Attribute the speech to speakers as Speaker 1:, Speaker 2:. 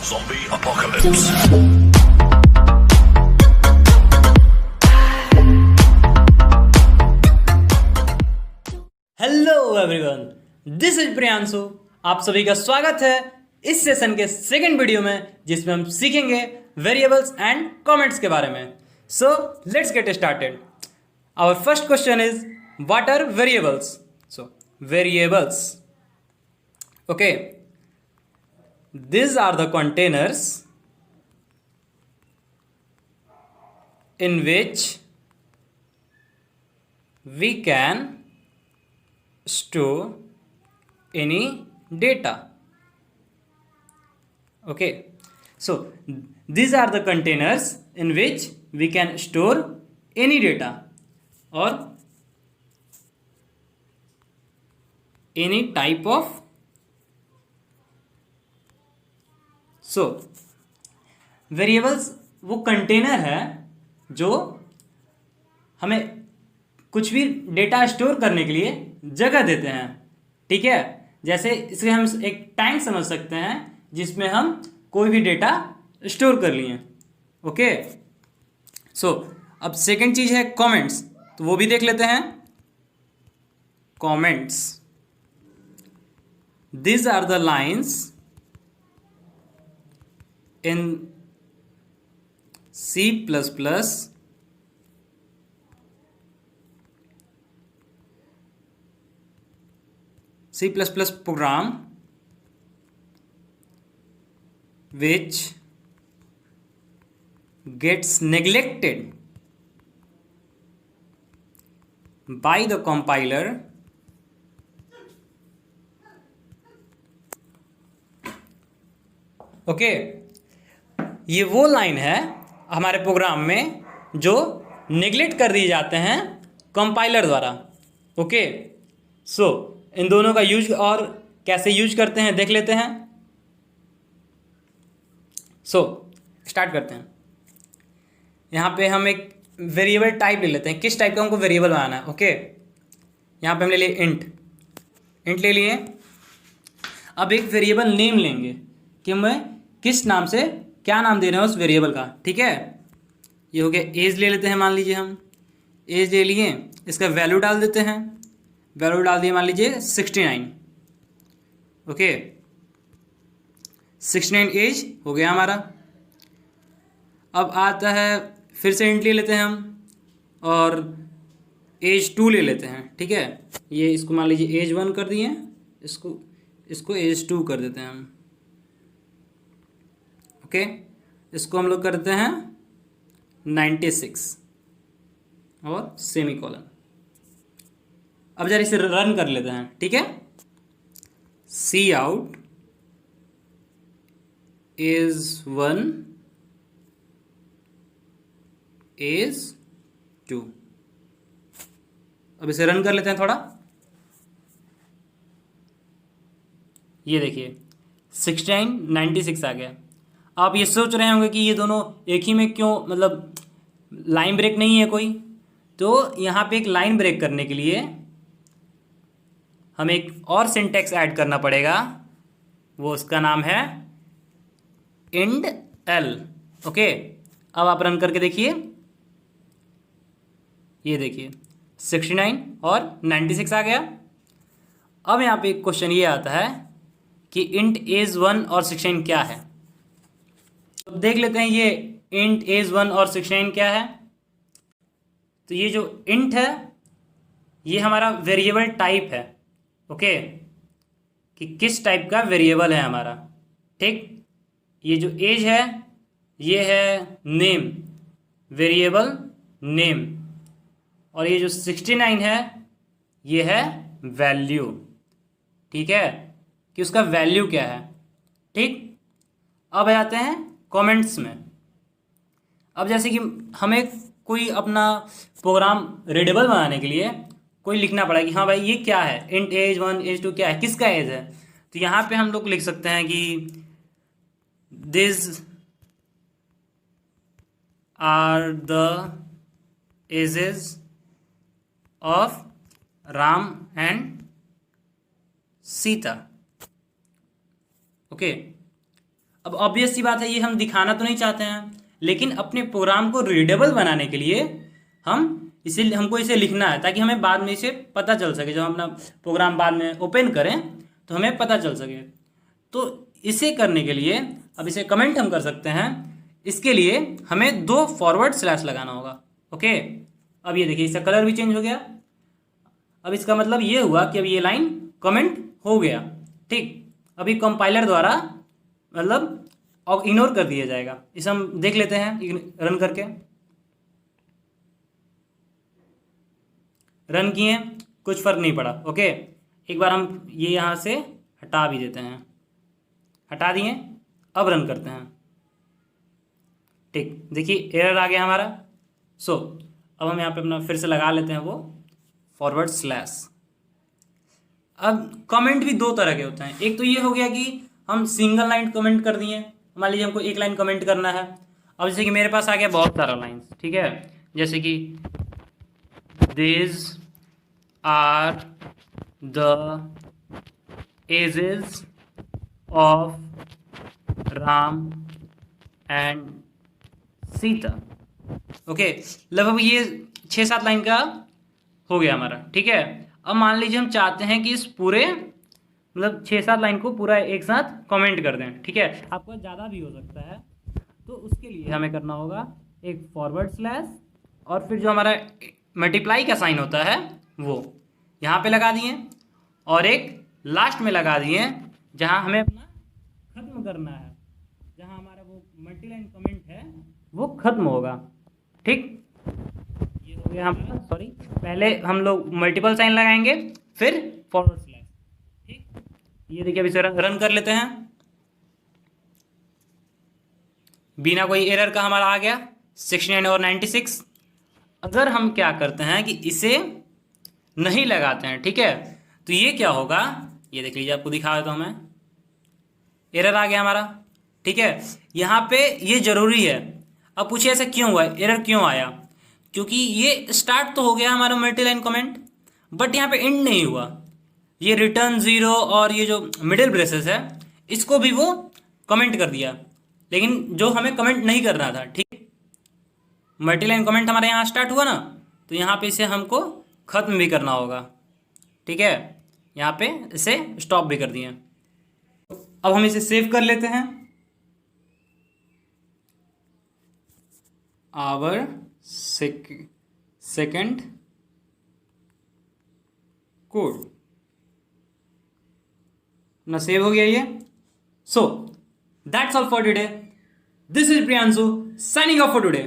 Speaker 1: Zombie apocalypse.
Speaker 2: Hello everyone, this is Priyanshu. आप सभी का स्वागत है इस सेशन के सेकंड वीडियो में, जिसमें हम सीखेंगे वेरिएबल्स एंड कमेंट्स के बारे में। So let's get started. Our first question is what are variables? So variables, okay, these are the containers in which we can store any data. Okay, so these are the containers in which we can store any data or any type of. So variables वो container है जो हमें कुछ भी data store करने के लिए जगह देते हैं। ठीक है, जैसे इसे हम एक टैंक समझ सकते हैं जिसमें हम कोई भी डेटा स्टोर कर लिए। ओके, सो अब सेकंड चीज है कमेंट्स, तो वो भी देख लेते हैं। Comments, this are the lines in C++ program which gets neglected by the compiler okay. ये वो लाइन है हमारे प्रोग्राम में जो नेग्लेक्ट कर दिए जाते हैं कंपाइलर द्वारा। ओके, सो इन दोनों का यूज और कैसे यूज करते हैं देख लेते हैं। सो स्टार्ट करते हैं। यहाँ पे हम एक वेरिएबल टाइप ले लेते हैं। किस टाइप का हमको वेरिएबल बनाना है? ओके, यहाँ पे हम ले लिए इंट ले लिए। अब एक वेरिएबल नेम लेंगे कि मैं किस नाम से क्या नाम दे रहे हैं उस वेरिएबल का। ठीक है, ये हो गया एज ले लेते हैं। मान लीजिए हम एज ले लिए, इसका वैल्यू डाल देते हैं। वैल्यू डाल दिए मान लीजिए 69। ओके, 69 एज हो गया हमारा। अब आता है फिर से इंट ले लेते हैं हम और एज 2 ले लेते हैं। ठीक है, ये इसको मान लीजिए एज 1 कर दिए, इसको एज 2 कर देते हैं हम। ओके, इसको हम लोग करते हैं 96 और सेमी कॉलन। अब जरा इसे रन कर लेते हैं। ठीक है, सी आउट एज 1 एज 2। अब इसे रन कर लेते हैं थोड़ा। ये देखिए 69 96 आ गया। आप ये सोच रहे होंगे कि ये दोनों एक ही में क्यों, मतलब लाइन ब्रेक नहीं है कोई? तो यहाँ पे एक लाइन ब्रेक करने के लिए हमें एक और सिंटैक्स ऐड करना पड़ेगा। वो उसका नाम है इंड एल। ओके, अब आप रन करके देखिए। ये देखिए 69 और 96 आ गया। अब यहाँ पे एक क्वेश्चन ये आता है कि इंट एज 1 और 69 क्या है। तो देख लेते हैं ये इंट एज 1 और 69 क्या है। तो ये जो इंट है ये हमारा वेरिएबल टाइप है। ओके, कि किस टाइप का वेरिएबल है हमारा। ठीक, ये जो एज है ये है नेम, वेरिएबल नेम, और ये जो 69 है ये है वैल्यू। ठीक है, कि उसका वैल्यू क्या है। ठीक, अब आ जाते हैं कमेंट्स में। अब जैसे कि हमें कोई अपना प्रोग्राम रीडेबल बनाने के लिए कोई लिखना पड़ा कि हाँ भाई ये क्या है, इंट एज 1 एज 2 क्या है, किसका एज है। तो यहाँ पे हम लोग लिख सकते हैं कि this are the ages of Ram and Sita. Okay, अब ऑब्वियस सी बात है, ये हम दिखाना तो नहीं चाहते हैं, लेकिन अपने प्रोग्राम को रीडेबल बनाने के लिए हमको इसे लिखना है, ताकि हमें बाद में इसे पता चल सके। जब हम अपना प्रोग्राम बाद में ओपन करें तो हमें पता चल सके। तो इसे करने के लिए अब इसे कमेंट हम कर सकते हैं। इसके लिए हमें 2 फॉरवर्ड स्लैश लगाना होगा। ओके, अब ये देखिए इसका कलर भी चेंज हो गया। अब इसका मतलब ये हुआ कि अब ये लाइन कमेंट हो गया। ठीक, अभी कंपाइलर द्वारा मतलब इग्नोर कर दिया जाएगा। इसे हम देख लेते हैं रन करके। रन किए, कुछ फर्क नहीं पड़ा। ओके, एक बार हम ये यहाँ से हटा भी देते हैं। हटा दिए, अब रन करते हैं। ठीक, देखिए एरर आ गया हमारा। अब हम यहाँ पे अपना फिर से लगा लेते हैं वो फॉरवर्ड स्लैश। अब कमेंट भी 2 तरह के होते हैं। एक तो ये हो गया कि हम सिंगल लाइन कमेंट कर दिए। मान लीजिए हमको 1 लाइन कमेंट करना है। अब जैसे कि मेरे पास आ गया बहुत सारा लाइन्स, ठीक है, जैसे कि this are the ages of Ram and Sita. Okay, लगभग ये 6-7 लाइन का हो गया हमारा। ठीक है, अब मान लीजिए हम चाहते हैं कि इस पूरे मतलब 6-7 लाइन को पूरा एक साथ कमेंट कर दें। ठीक है, आपका ज़्यादा भी हो सकता है, तो उसके लिए हमें करना होगा एक फॉरवर्ड स्लैश और फिर जो हमारा मल्टीप्लाई का साइन होता है वो यहाँ पे लगा दिए, और एक लास्ट में लगा दिए जहाँ हमें अपना ख़त्म करना है, जहाँ हमारा वो मल्टीलाइन कमेंट है वो ख़त्म होगा। ठीक, ये हो गया हमारा। सॉरी, पहले हम लोग मल्टीपल साइन लगाएंगे फिर फॉरवर्ड स्लैश। ठीक, ये देखिए अभी से रन कर लेते हैं। बिना कोई एरर का हमारा आ गया 69 और 96। अगर हम क्या करते हैं कि इसे नहीं लगाते हैं, ठीक है, तो ये क्या होगा, ये देख लीजिए, आपको दिखा देता हूँ मैं। एरर आ गया हमारा। ठीक है, यहाँ पे ये ज़रूरी है। अब पूछिए ऐसा क्यों हुआ, एरर क्यों आया? क्योंकि ये स्टार्ट तो हो गया हमारा मल्टी लाइन कमेंट, बट यहाँ पे एंड नहीं हुआ। ये रिटर्न 0 और ये जो मिडिल ब्रेसेस है इसको भी वो कमेंट कर दिया, लेकिन जो हमें कमेंट नहीं करना था। ठीक, मल्टी लाइन कमेंट हमारे यहाँ स्टार्ट हुआ ना, तो यहाँ पे इसे हमको ख़त्म भी करना होगा। ठीक है, यहाँ पे इसे स्टॉप भी कर दिए। अब हम इसे सेव कर लेते हैं। आवर सेकंड कोड ना सेव हो गया ये। So that's all for today. This is Priyanshu signing off for today.